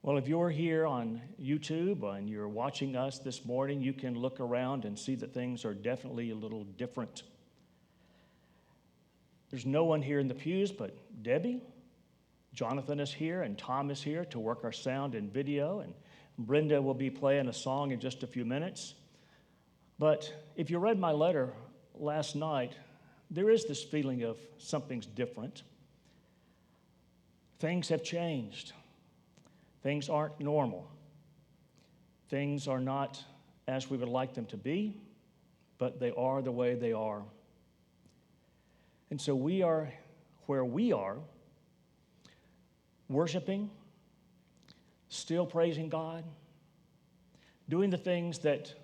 Well, if you're here on YouTube and you're watching us this morning, you can look around and see that things are definitely a little different. There's no one here in the pews but Debbie. Jonathan is here and Tom is here to work our sound and video, and Brenda will be playing a song in just a few minutes. But if you read my letter last night, there is this feeling of something's different. Things have changed. Things aren't normal. Things are not as we would like them to be, but they are the way they are. And so we are where we are, worshiping, still praising God, doing the things that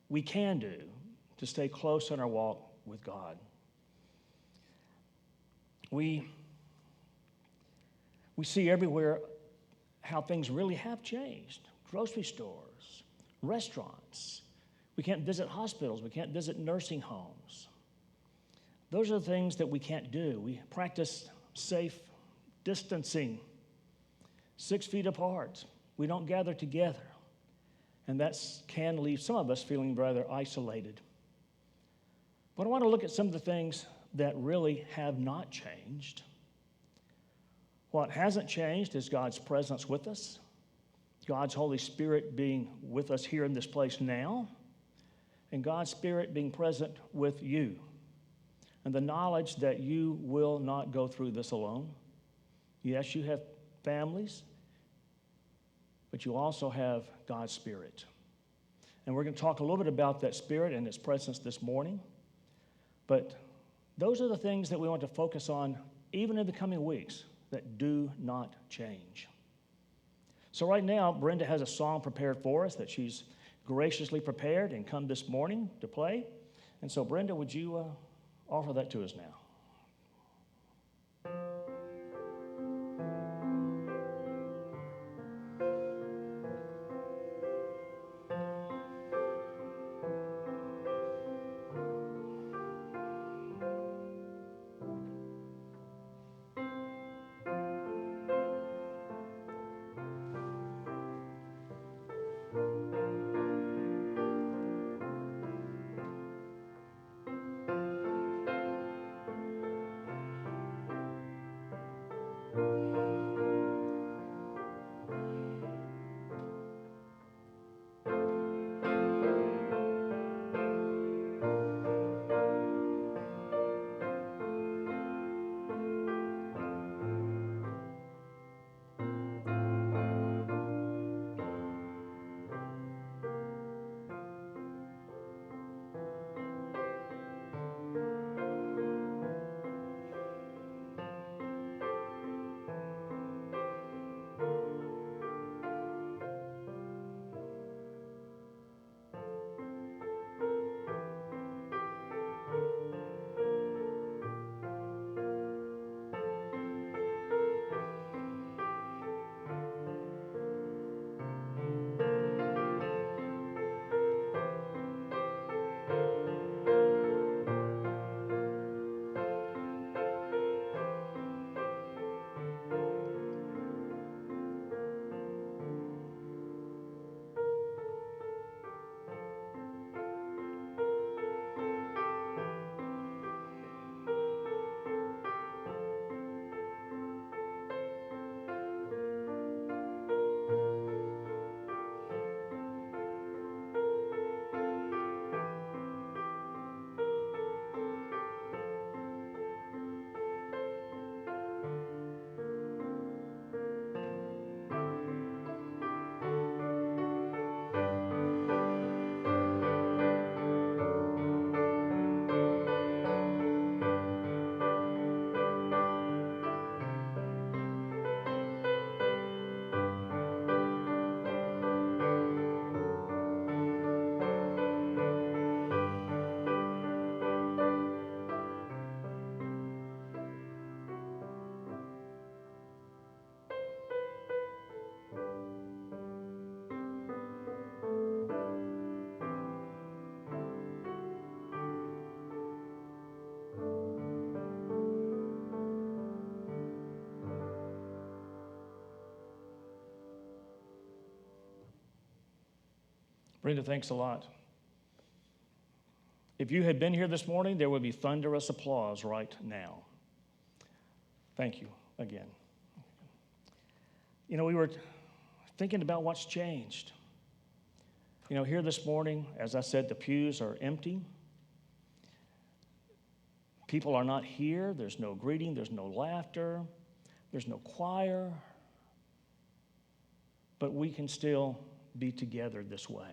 we can do to stay close in our walk with God. We see everywhere how things really have changed. Grocery stores, restaurants. We can't visit hospitals. We can't visit nursing homes. Those are the things that we can't do. We practice safe distancing, 6 feet apart. We don't gather together. And that can leave some of us feeling rather isolated. But I want to look at some of the things that really have not changed. What hasn't changed is God's presence with us, God's Holy Spirit being with us here in this place now, and God's Spirit being present with you, and the knowledge that you will not go through this alone. Yes, you have families, but you also have God's Spirit. And we're going to talk a little bit about that Spirit and His presence this morning. But those are the things that we want to focus on even in the coming weeks that do not change. So right now, Brenda has a song prepared for us that she's graciously prepared and come this morning to play. And so Brenda, would you offer that to us now? Brenda, thanks a lot. If you had been here this morning, there would be thunderous applause right now. Thank you again. We were thinking about what's changed. Here this morning, as I said, the pews are empty. People are not here. There's no greeting. There's no laughter. There's no choir. But we can still be together this way.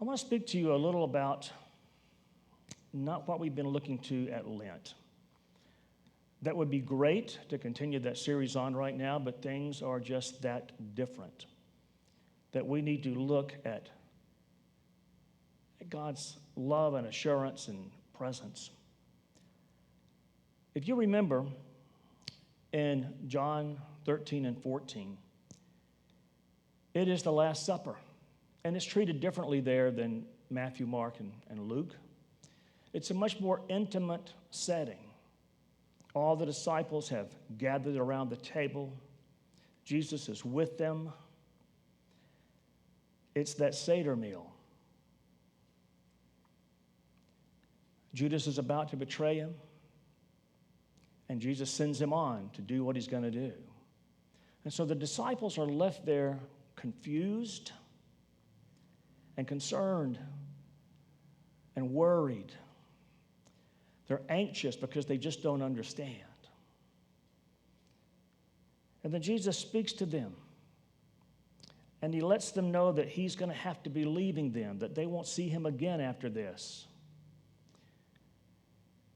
I want to speak to you a little about not what we've been looking to at Lent. That would be great to continue that series on right now, but things are just that different. That we need to look at God's love and assurance and presence. If you remember in John 13 and 14, it is the Last Supper, and it's treated differently there than Matthew, Mark, and Luke. It's a much more intimate setting. All the disciples have gathered around the table. Jesus is with them. It's that Seder meal. Judas is about to betray him, and Jesus sends him on to do what he's going to do. And so the disciples are left there confused and concerned and worried. They're anxious because they just don't understand. And then Jesus speaks to them, and he lets them know that he's going to have to be leaving them, that they won't see him again after this,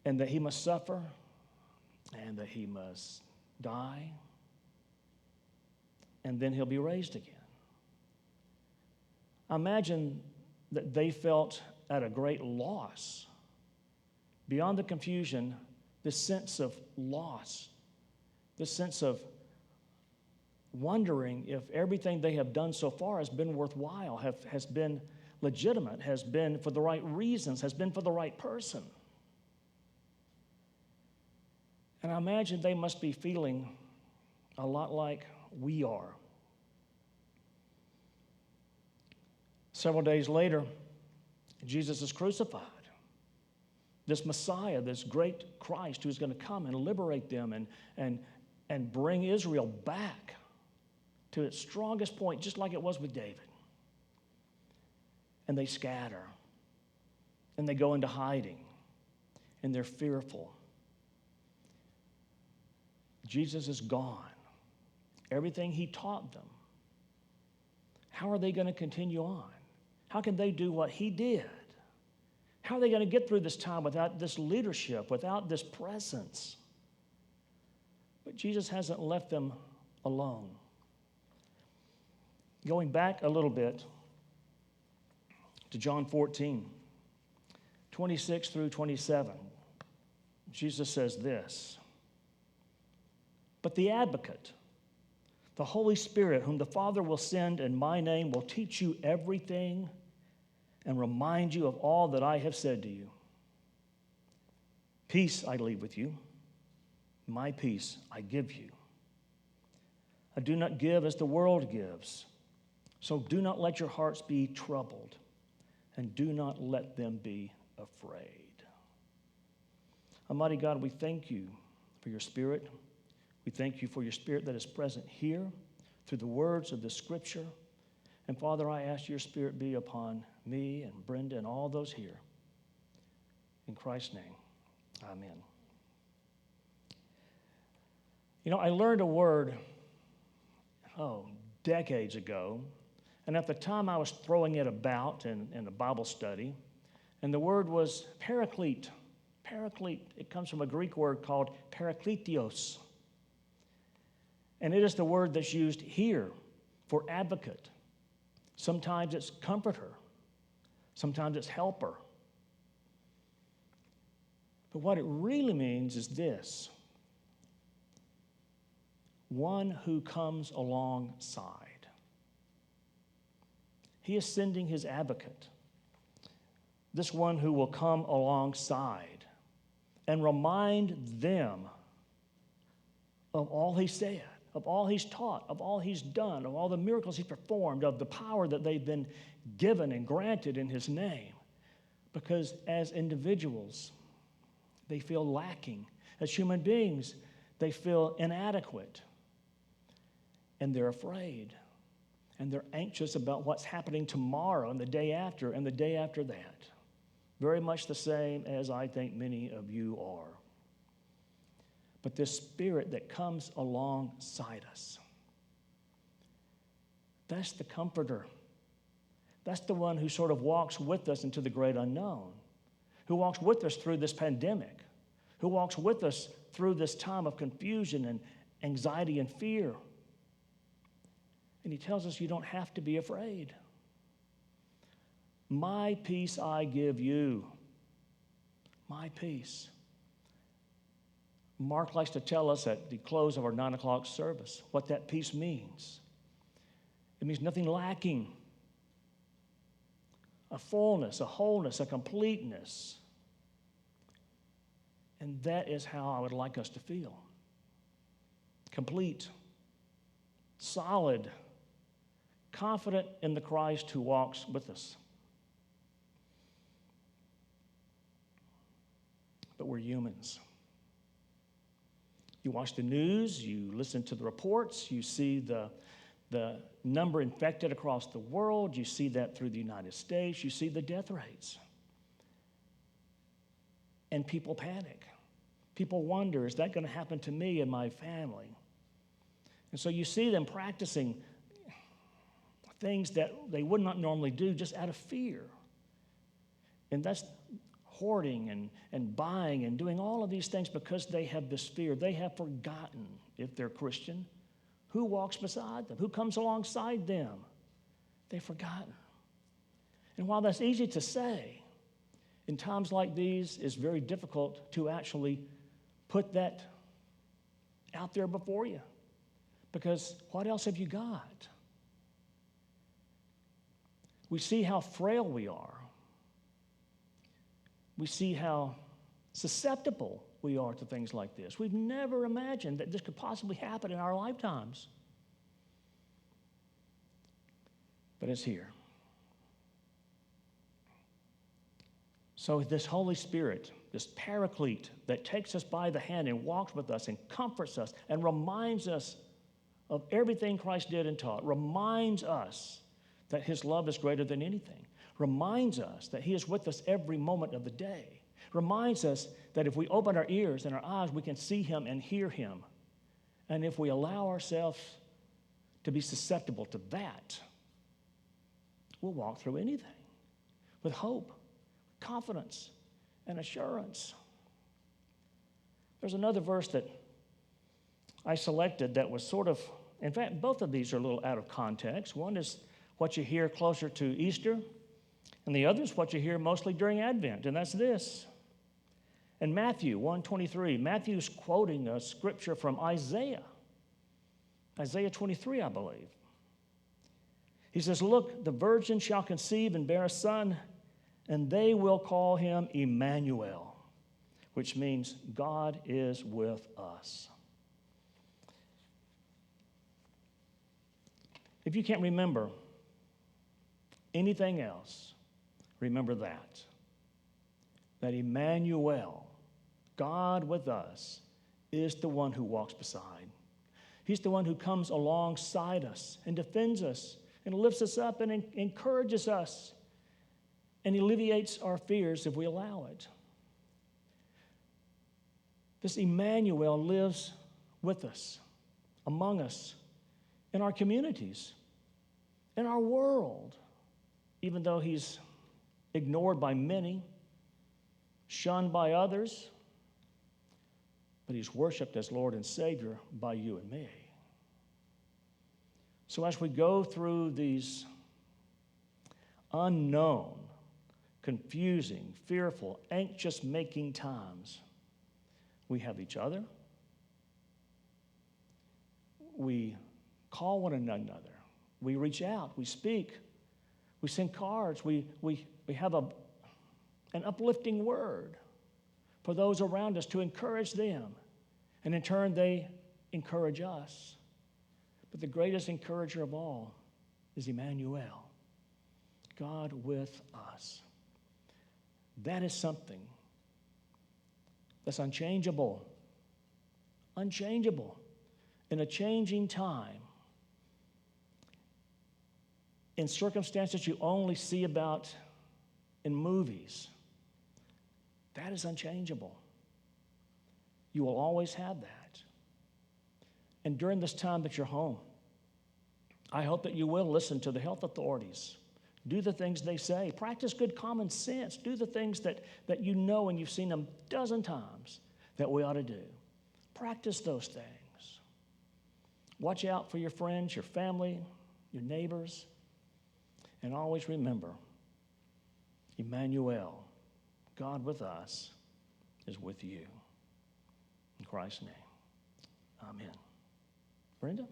and that he must suffer, and that he must die, and then he'll be raised again. I imagine that they felt at a great loss. Beyond the confusion, this sense of loss, this sense of wondering if everything they have done so far has been worthwhile, has been legitimate, has been for the right reasons, has been for the right person. And I imagine they must be feeling a lot like we are. Several days later, Jesus is crucified. This Messiah, this great Christ who's going to come and liberate them and bring Israel back to its strongest point, just like it was with David. And they scatter, and they go into hiding, and they're fearful. Jesus is gone. Everything he taught them. How are they going to continue on? How can they do what he did? How are they going to get through this time without this leadership, without this presence? But Jesus hasn't left them alone. Going back a little bit to John 14, 26 through 27, Jesus says this, "But the advocate, the Holy Spirit, whom the Father will send in my name, will teach you everything and remind you of all that I have said to you. Peace I leave with you. My peace I give you. I do not give as the world gives. So do not let your hearts be troubled, and do not let them be afraid." Almighty God, we thank you for your Spirit. We thank you for your Spirit that is present here through the words of the Scripture. And Father, I ask your Spirit be upon me and Brenda and all those here. In Christ's name, amen. I learned a word, decades ago. And at the time, I was throwing it about in a Bible study. And the word was Paraclete. Paraclete, it comes from a Greek word called parakletos. And it is the word that's used here for advocate. Sometimes it's comforter. Sometimes it's helper. But what it really means is this: one who comes alongside. He is sending his advocate, this one who will come alongside and remind them of all he said, of all he's taught, of all he's done, of all the miracles he's performed, of the power that they've been given and granted in his name. Because as individuals, they feel lacking. As human beings, they feel inadequate. And they're afraid. And they're anxious about what's happening tomorrow and the day after and the day after that. Very much the same as I think many of you are. But this Spirit that comes alongside us, that's the comforter. That's the one who sort of walks with us into the great unknown, who walks with us through this pandemic, who walks with us through this time of confusion and anxiety and fear. And he tells us you don't have to be afraid. My peace I give you. My peace. Mark likes to tell us at the close of our 9 o'clock service what that peace means. It means nothing lacking. A fullness, a wholeness, a completeness. And that is how I would like us to feel. Complete, solid, confident in the Christ who walks with us. But we're humans. You watch the news, you listen to the reports, you see the number infected across the world, you see that through the United States, you see the death rates. And people panic. People wonder, is that going to happen to me and my family? And so you see them practicing things that they would not normally do just out of fear. And that's hoarding and buying and doing all of these things because they have this fear. They have forgotten, if they're Christian, who walks beside them, who comes alongside them. They've forgotten. And while that's easy to say, in times like these, it's very difficult to actually put that out there before you. Because what else have you got? We see how frail we are. We see how susceptible we are to things like this. We've never imagined that this could possibly happen in our lifetimes. But it's here. So this Holy Spirit, this Paraclete that takes us by the hand and walks with us and comforts us and reminds us of everything Christ did and taught, reminds us that his love is greater than anything, reminds us that he is with us every moment of the day, reminds us that if we open our ears and our eyes, we can see him and hear him. And if we allow ourselves to be susceptible to that, we'll walk through anything with hope, confidence, and assurance. There's another verse that I selected that was sort of, in fact, both of these are a little out of context. One is what you hear closer to Easter, and the other is what you hear mostly during Advent, and that's this. In Matthew 1:23, Matthew's quoting a scripture from Isaiah 23, I believe. He says, "Look, the virgin shall conceive and bear a son, and they will call him Immanuel," which means God is with us. If you can't remember anything else, remember that Immanuel, God with us, is the one who walks beside. He's the one who comes alongside us and defends us and lifts us up and encourages us and alleviates our fears if we allow it. This Immanuel lives with us, among us, in our communities, in our world, even though he's ignored by many, shunned by others, but he's worshiped as Lord and Savior by you and me. So as we go through these unknown, confusing, fearful, anxious-making times, we have each other. We call one another. We reach out. We speak. We send cards. We have an uplifting word for those around us to encourage them. And in turn, they encourage us. But the greatest encourager of all is Immanuel, God with us. That is something that's unchangeable, unchangeable in a changing time, in circumstances you only see about in movies. That is unchangeable. You will always have that. And during this time that you're home, I hope that you will listen to the health authorities. Do the things they say. Practice good common sense. Do the things that you know and you've seen them a dozen times that we ought to do. Practice those things. Watch out for your friends, your family, your neighbors. And always remember, Immanuel, God with us, is with you. In Christ's name, amen. Brenda?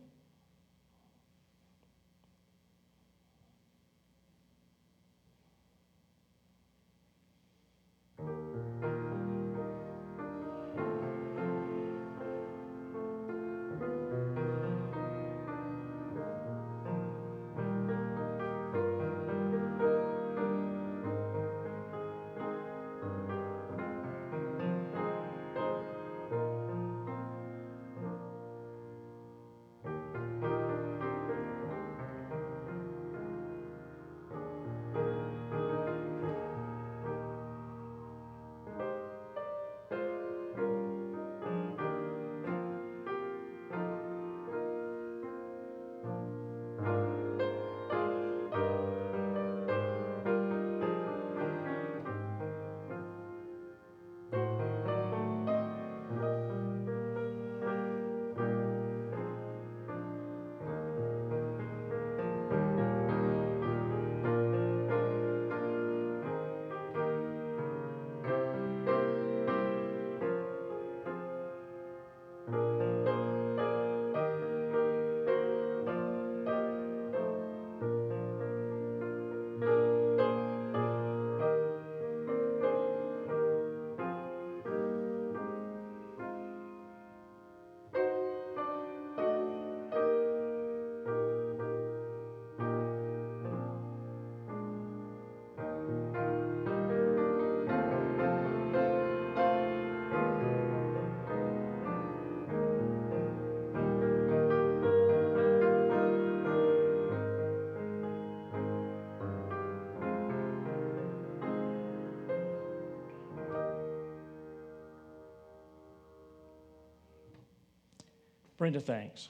Brenda, thanks.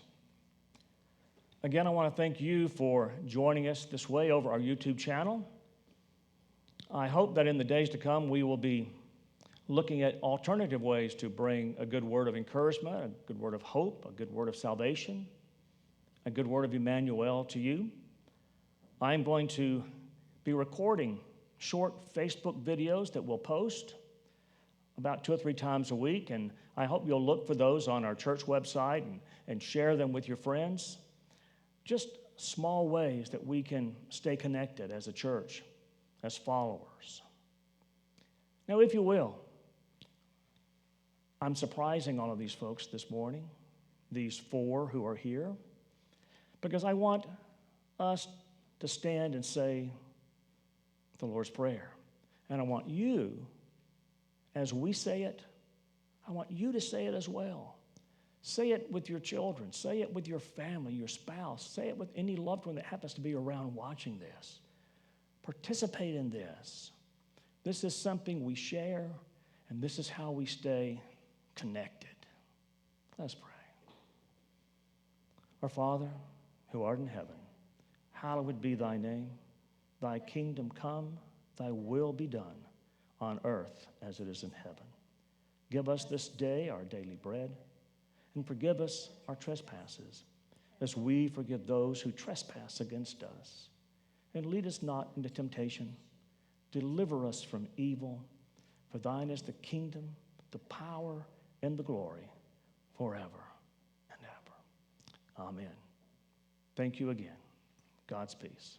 Again, I want to thank you for joining us this way over our YouTube channel. I hope that in the days to come, we will be looking at alternative ways to bring a good word of encouragement, a good word of hope, a good word of salvation, a good word of Immanuel to you. I'm going to be recording short Facebook videos that we'll post about 2 or 3 times a week, and I hope you'll look for those on our church website and share them with your friends. Just small ways that we can stay connected as a church, as followers. Now, if you will, I'm surprising all of these folks this morning, these 4 who are here, because I want us to stand and say the Lord's Prayer. And I want you, as we say it, I want you to say it as well. Say it with your children. Say it with your family, your spouse. Say it with any loved one that happens to be around watching this. Participate in this. This is something we share, and this is how we stay connected. Let's pray. Our Father, who art in heaven, hallowed be thy name. Thy kingdom come, thy will be done on earth as it is in heaven. Give us this day our daily bread, and forgive us our trespasses, as we forgive those who trespass against us. And lead us not into temptation. Deliver us from evil. For thine is the kingdom, the power, and the glory, forever and ever. Amen. Thank you again. God's peace.